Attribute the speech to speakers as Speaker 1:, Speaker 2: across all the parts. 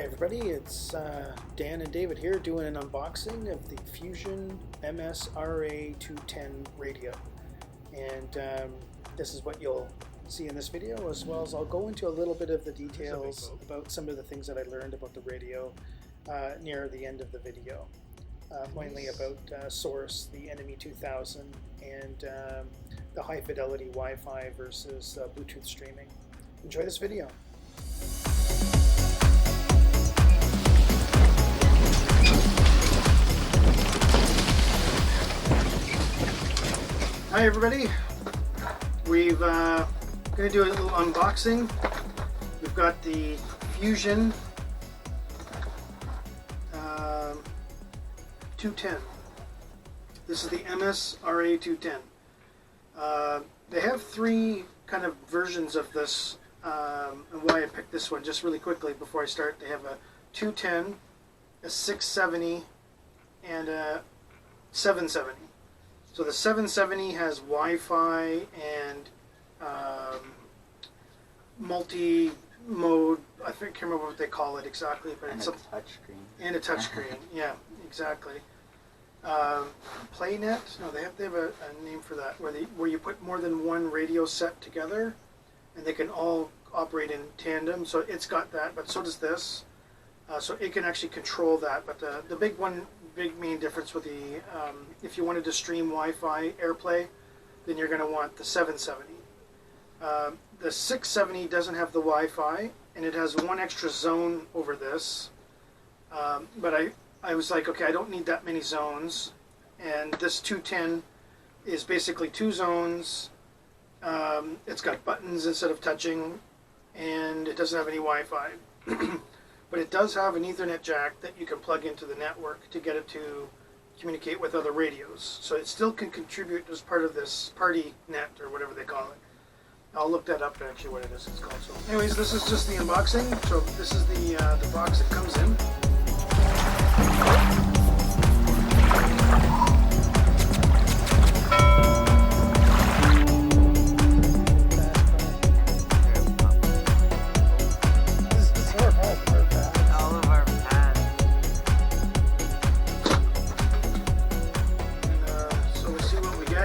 Speaker 1: Everybody, it's Dan and David here doing an unboxing of the Fusion MS-RA210 radio, and this is what you'll see in this video, as well as I'll go into a little bit of the details about some of the things that I learned about the radio near the end of the video, mainly about source, the NMEA 2000, and the high fidelity Wi-Fi versus Bluetooth streaming. Enjoy this video. Hi everybody, we've going to do a little unboxing. We've got the Fusion 210. This is the MS-RA210. They have three kind of versions of this, and why I picked this one just really quickly before I start. They have a 210, a 670, and a 770. So the 770 has Wi-Fi and multi-mode. I can't remember what they call it exactly, but
Speaker 2: and
Speaker 1: it's
Speaker 2: a touchscreen.
Speaker 1: And a touchscreen. Yeah, exactly. PlayNet. No, they have a name for that, where you put more than one radio set together, and they can all operate in tandem. So it's got that, but so does this. So it can actually control that. But the big main difference with the, if you wanted to stream Wi-Fi AirPlay, then you're going to want the 770. The 670 doesn't have the Wi-Fi, and it has one extra zone over this. But I was like, okay, I don't need that many zones. And this 210 is basically two zones. It's got buttons instead of touching, and it doesn't have any Wi-Fi. But it does have an Ethernet jack that you can plug into the network to get it to communicate with other radios. So it still can contribute as part of this party net, or whatever they call it. I'll look that up, actually, what it is it's called. So anyways, this is just the unboxing. So this is the box it comes in.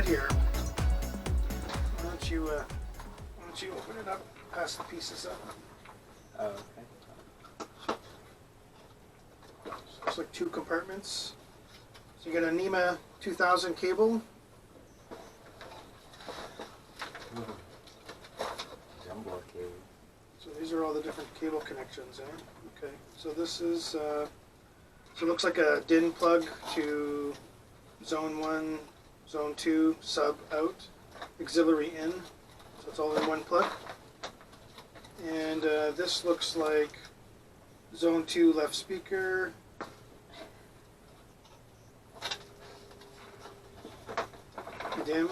Speaker 1: Here, why don't you open it up, pass the pieces up.
Speaker 2: Oh, okay.
Speaker 1: So looks like two compartments. So you got a NMEA 2000 cable.
Speaker 2: Jumbo cable.
Speaker 1: So these are all the different cable connections, Okay. So this is so it looks like a DIN plug to zone 1. Zone 2, sub out, auxiliary in, so it's all in one plug. And this looks like zone 2 left speaker, dim.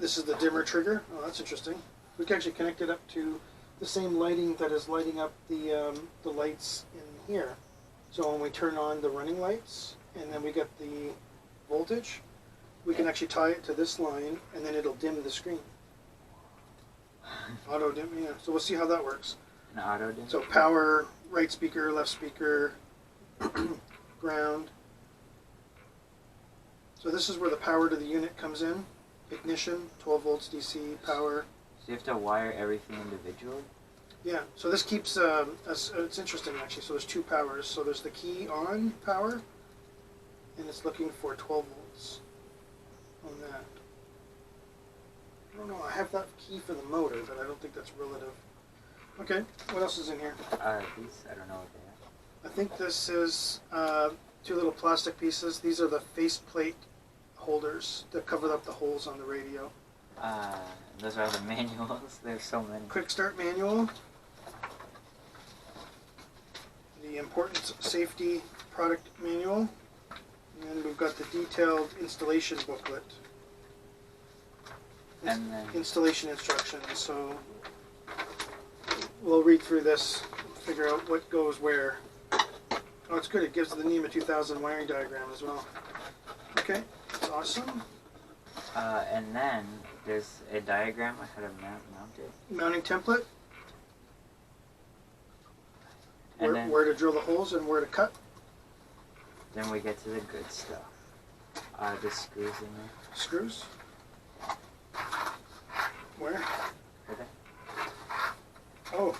Speaker 1: This is the dimmer trigger. Oh, that's interesting. We can actually connect it up to the same lighting that is lighting up the lights in here. So when we turn on the running lights, and then we get the voltage, we can actually tie it to this line, and then it'll dim the screen. Auto dim, yeah. So we'll see how that works.
Speaker 2: An auto dim?
Speaker 1: So power, right speaker, left speaker, ground. So this is where the power to the unit comes in. Ignition, 12 volts DC, power.
Speaker 2: So you have to wire everything individually?
Speaker 1: Yeah, so this keeps, it's interesting actually. So there's two powers. So there's the key on power, and it's looking for 12 volts on that. I don't know, I have that key for the motor, but I don't think that's relative. Okay, what else is in here?
Speaker 2: These, I don't know what they are.
Speaker 1: I think this is two little plastic pieces. These are the faceplate holders that cover up the holes on the radio.
Speaker 2: Those are the manuals. There's so many.
Speaker 1: Quick start manual. The important safety product manual. And we've got the detailed installation booklet.
Speaker 2: And then
Speaker 1: installation instructions. So we'll read through this, figure out what goes where. Oh, it's good. It gives the NMEA 2000 wiring diagram as well. Okay, that's awesome.
Speaker 2: And then there's a diagram on how to mount it.
Speaker 1: Mounting template.
Speaker 2: And then,
Speaker 1: where to drill the holes and where to cut.
Speaker 2: then we get to the good stuff. The screws in there.
Speaker 1: Screws? Where?
Speaker 2: Right there.
Speaker 1: Oh.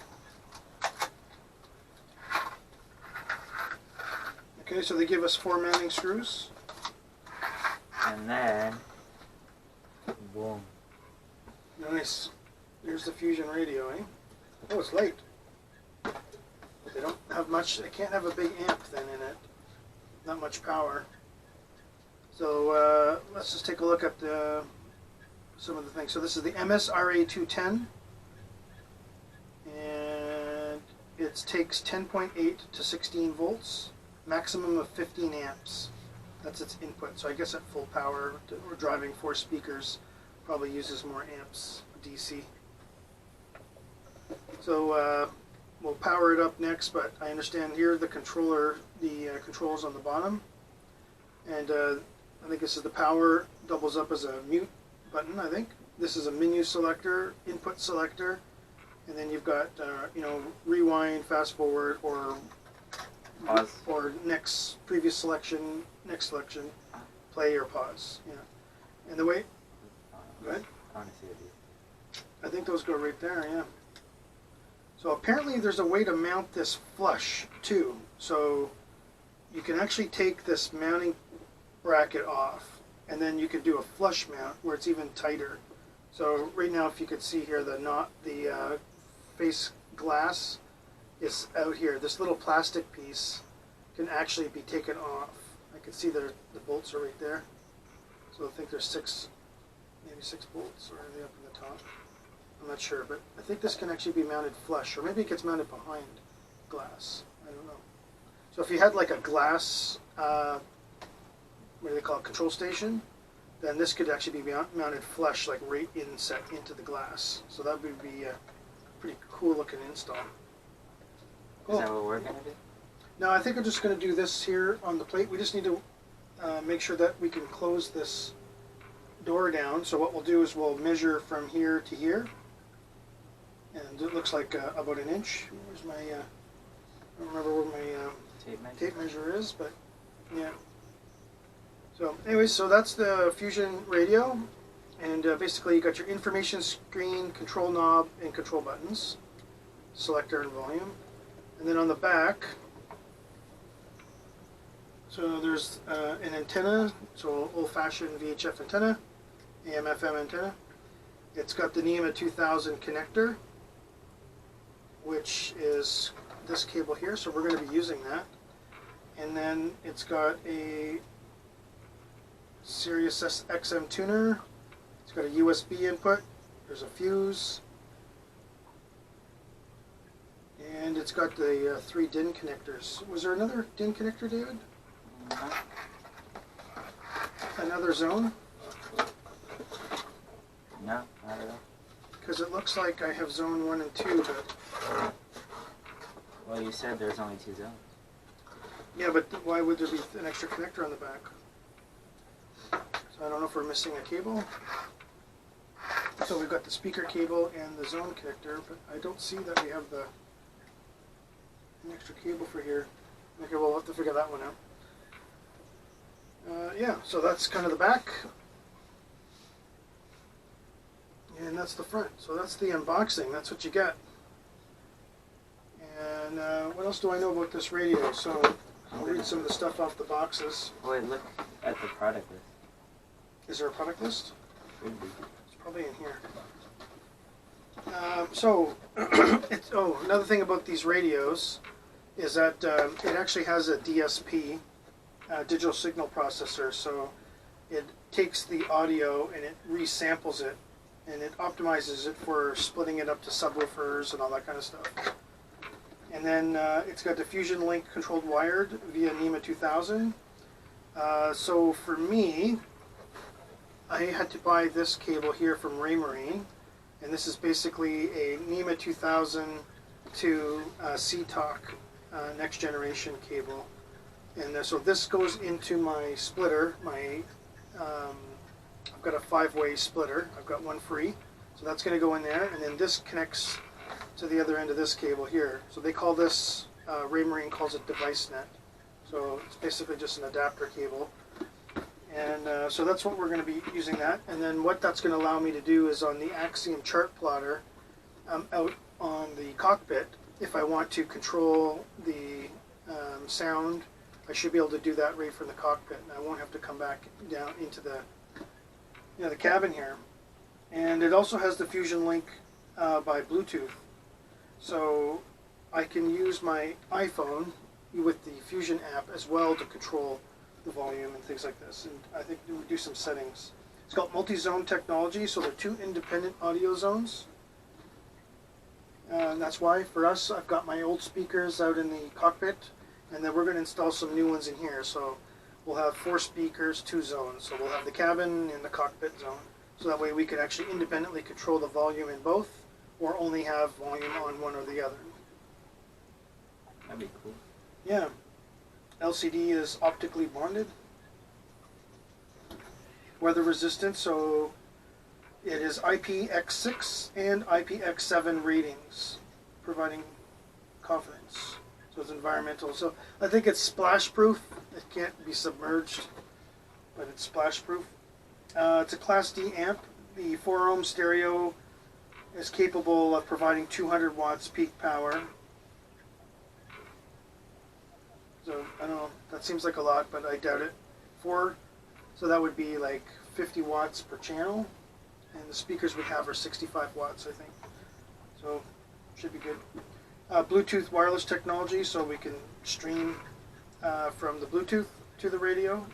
Speaker 1: Okay, so they give us 4 mounting screws.
Speaker 2: And then, boom.
Speaker 1: Nice. There's the Fusion radio, eh? Oh, it's light. They don't have much, they can't have a big amp then in it. Not much power. So let's just take a look at some of the things. So this is the MS-RA210. And it takes 10.8 to 16 volts. Maximum of 15 amps. That's its input. So I guess at full power, or driving 4 speakers, probably uses more amps DC. So we'll power it up next, but I understand here the controller, the controls on the bottom. And I think this is the power, doubles up as a mute button, I think. This is a menu selector, input selector, and then you've got, you know, rewind, fast forward, or
Speaker 2: Pause.
Speaker 1: Or previous selection, next selection, play or pause. Yeah. And the way, go ahead.
Speaker 2: I want to see it.
Speaker 1: I think those go right there, yeah. So apparently there's a way to mount this flush too. So you can actually take this mounting bracket off, and then you can do a flush mount where it's even tighter. So right now, if you could see here, the face glass is out here. This little plastic piece can actually be taken off. I can see the bolts are right there. So I think there's maybe 6 bolts, or are they up in the top? I'm not sure, but I think this can actually be mounted flush, or maybe it gets mounted behind glass. I don't know. So if you had like a glass, what do they call it, control station, then this could actually be mounted flush, like right inset into the glass. So that would be a pretty cool looking install.
Speaker 2: Is that what we're going to do?
Speaker 1: No, I think I'm just going to do this here on the plate. We just need to make sure that we can close this door down. So what we'll do is we'll measure from here to here. And it looks like about an inch. Where's my, I don't remember where my tape measure is, but yeah. So anyways, so that's the Fusion radio. And basically you got your information screen, control knob, and control buttons. Selector and volume. And then on the back, so there's an antenna, so old-fashioned VHF antenna, AM/FM antenna. It's got the NMEA 2000 connector, which is this cable here, so we're going to be using that. And then it's got a Sirius XM tuner. It's got a USB input. There's a fuse. And it's got the 3 DIN connectors. Was there another DIN connector, David?
Speaker 2: No.
Speaker 1: Another zone?
Speaker 2: No, not at all.
Speaker 1: Because it looks like I have zone 1 and 2, but...
Speaker 2: Well, you said there's only 2 zones.
Speaker 1: Yeah, but why would there be an extra connector on the back? So I don't know if we're missing a cable. So we've got the speaker cable and the zone connector, but I don't see that we have an extra cable for here. Okay, we'll have to figure that one out. Yeah, so that's kind of the back. And that's the front. So that's the unboxing. That's what you get. And what else do I know about this radio? So I'll read some of the stuff off the boxes.
Speaker 2: Wait, look at the product list.
Speaker 1: Is there a product list?
Speaker 2: Should be.
Speaker 1: It's probably in here. Another thing about these radios is that it actually has a DSP, digital signal processor. So it takes the audio and it resamples it, and it optimizes it for splitting it up to subwoofers and all that kind of stuff. And then it's got diffusion link controlled wired via NMEA 2000. So for me, I had to buy this cable here from Raymarine, and this is basically a NMEA 2000 to C-Talk next generation cable. And so this goes into my splitter. I've got a 5-way splitter. I've got one free, so that's going to go in there, and then this connects to the other end of this cable here. So they call this Raymarine calls it device net. So it's basically just an adapter cable. And so that's what we're going to be using that. And then what that's going to allow me to do is on the Axiom chart plotter out on the cockpit, if I want to control the sound, I should be able to do that right from the cockpit. And I won't have to come back down into the cabin here. And it also has the Fusion Link by Bluetooth. So I can use my iPhone with the Fusion app as well to control the volume and things like this. And I think we do some settings. It's called multi-zone technology, so they're 2 independent audio zones. And that's why for us, I've got my old speakers out in the cockpit, and then we're going to install some new ones in here. So we'll have 4 speakers, 2 zones. So we'll have the cabin and the cockpit zone. So that way we can actually independently control the volume in both, or only have volume on one or the other.
Speaker 2: That'd be cool.
Speaker 1: Yeah. LCD is optically bonded. Weather resistant, so it is IPX6 and IPX7 ratings, providing confidence. So it's environmental. So I think it's splash proof. It can't be submerged, but it's splash proof. It's a Class D amp. The 4 ohm stereo is capable of providing 200 watts peak power. So I don't know, that seems like a lot, but I doubt it. 4, so that would be like 50 watts per channel, and the speakers we have are 65 watts, I think. So should be good. Bluetooth wireless technology, so we can stream from the Bluetooth to the radio.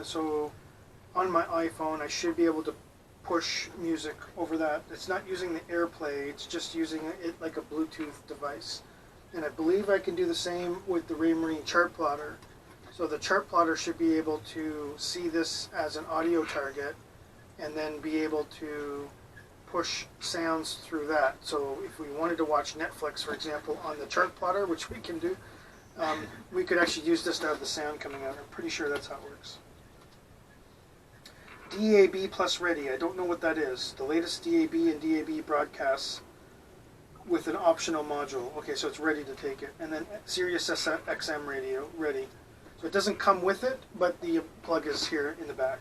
Speaker 1: So on my iPhone, I should be able to push music over that. It's not using the AirPlay, it's just using it like a Bluetooth device. And I believe I can do the same with the Raymarine chart plotter. So the chart plotter should be able to see this as an audio target and then be able to push sounds through that. So if we wanted to watch Netflix, for example, on the chart plotter, which we can do, we could actually use this to have the sound coming out. I'm pretty sure that's how it works. DAB plus ready. I don't know what that is. The latest DAB and DAB broadcasts with an optional module. Okay, so it's ready to take it. And then Sirius XM radio, ready. So it doesn't come with it, but the plug is here in the back.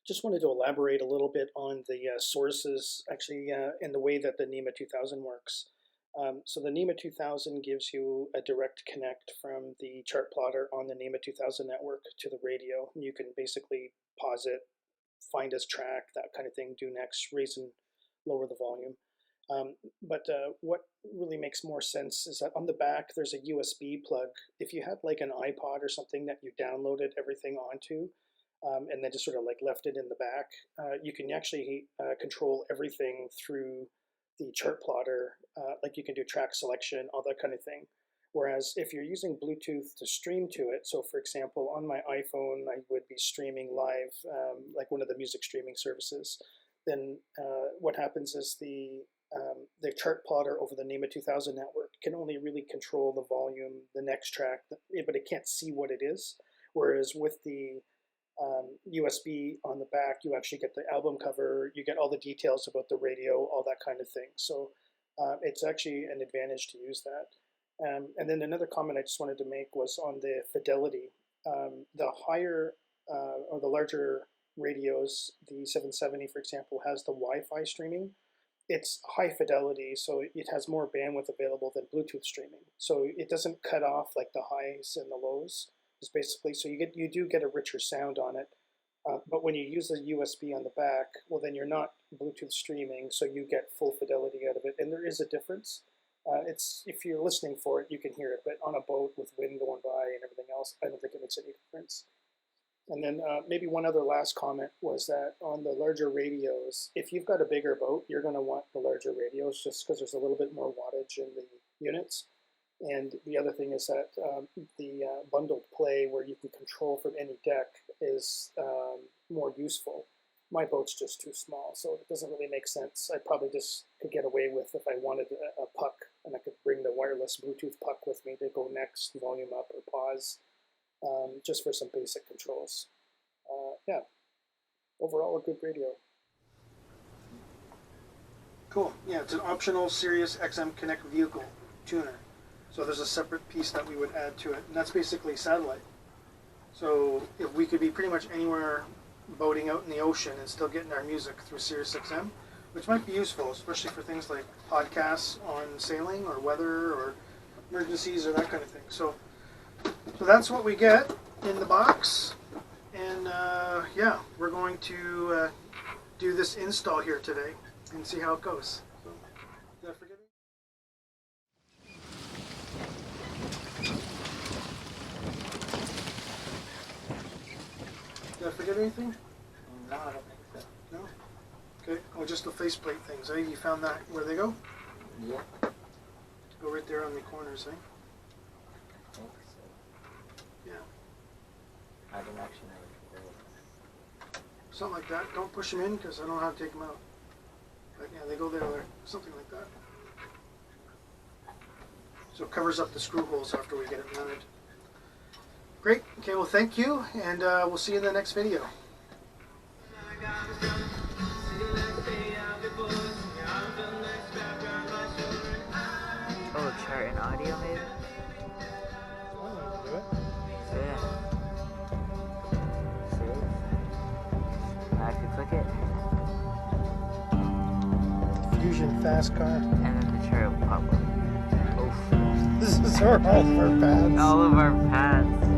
Speaker 1: Just wanted to elaborate a little bit on the sources, actually, in the way that the NMEA 2000 works. So the NMEA 2000 gives you a direct connect from the chart plotter on the NMEA 2000 network to the radio. You can basically pause it, find as track, that kind of thing, do next, raise and lower the volume. But what really makes more sense is that on the back there's a USB plug. If you had like an iPod or something that you downloaded everything onto, and then just sort of like left it in the back, you can actually control everything through the chart plotter, like you can do track selection, all that kind of thing. Whereas if you're using Bluetooth to stream to it, so for example, on my iPhone, I would be streaming live, like one of the music streaming services, then what happens is the chart plotter over the NMEA 2000 network can only really control the volume, the next track, but it can't see what it is. Whereas with the USB on the back, you actually get the album cover, you get all the details about the radio, all that kind of thing. So it's actually an advantage to use that. And then another comment I just wanted to make was on the fidelity. The higher or the larger radios, the 770 for example, has the Wi-Fi streaming. It's high fidelity, so it has more bandwidth available than Bluetooth streaming. So it doesn't cut off like the highs and the lows. Is basically, so you do get a richer sound on it, but when you use a USB on the back, well then you're not Bluetooth streaming, so you get full fidelity out of it, and there is a difference. It's, if you're listening for it, you can hear it, but on a boat with wind going by and everything else, I don't think it makes any difference. And then maybe one other last comment was that on the larger radios, if you've got a bigger boat, you're going to want the larger radios just because there's a little bit more wattage in the units. And the other thing is that the bundled play where you can control from any deck is more useful. My boat's just too small, so it doesn't really make sense. I probably just could get away with if I wanted a puck, and I could bring the wireless Bluetooth puck with me to go next, volume up or pause.
Speaker 3: just for some basic controls. Yeah, overall a good radio.
Speaker 1: Cool. Yeah, it's an optional Sirius XM Connect vehicle tuner. So there's a separate piece that we would add to it, and that's basically satellite. So if we could be pretty much anywhere boating out in the ocean and still getting our music through Sirius XM, which might be useful, especially for things like podcasts on sailing or weather or emergencies or that kind of thing. So that's what we get in the box, and yeah, we're going to do this install here today and see how it goes. So, did I forget anything? Did I forget anything?
Speaker 2: No, I don't think so.
Speaker 1: No? Okay. Oh, just the faceplate things, eh? You found that where they go?
Speaker 2: Yeah.
Speaker 1: Go right there on the corners, eh?
Speaker 2: I think so.
Speaker 1: Yeah.
Speaker 2: I don't actually know which way.
Speaker 1: Something like that. Don't push them in because I don't know how to take them out. But yeah, they go there, something like that. So it covers up the screw holes after we get it mounted. Great. Okay, well, thank you, and we'll see you in the next video.
Speaker 2: Oh, chart and audio maybe? Yeah. See? I could click it.
Speaker 3: Fusion fast car.
Speaker 2: And then the chart will pop up. Oof.
Speaker 3: This is all of our paths.
Speaker 2: All of our paths.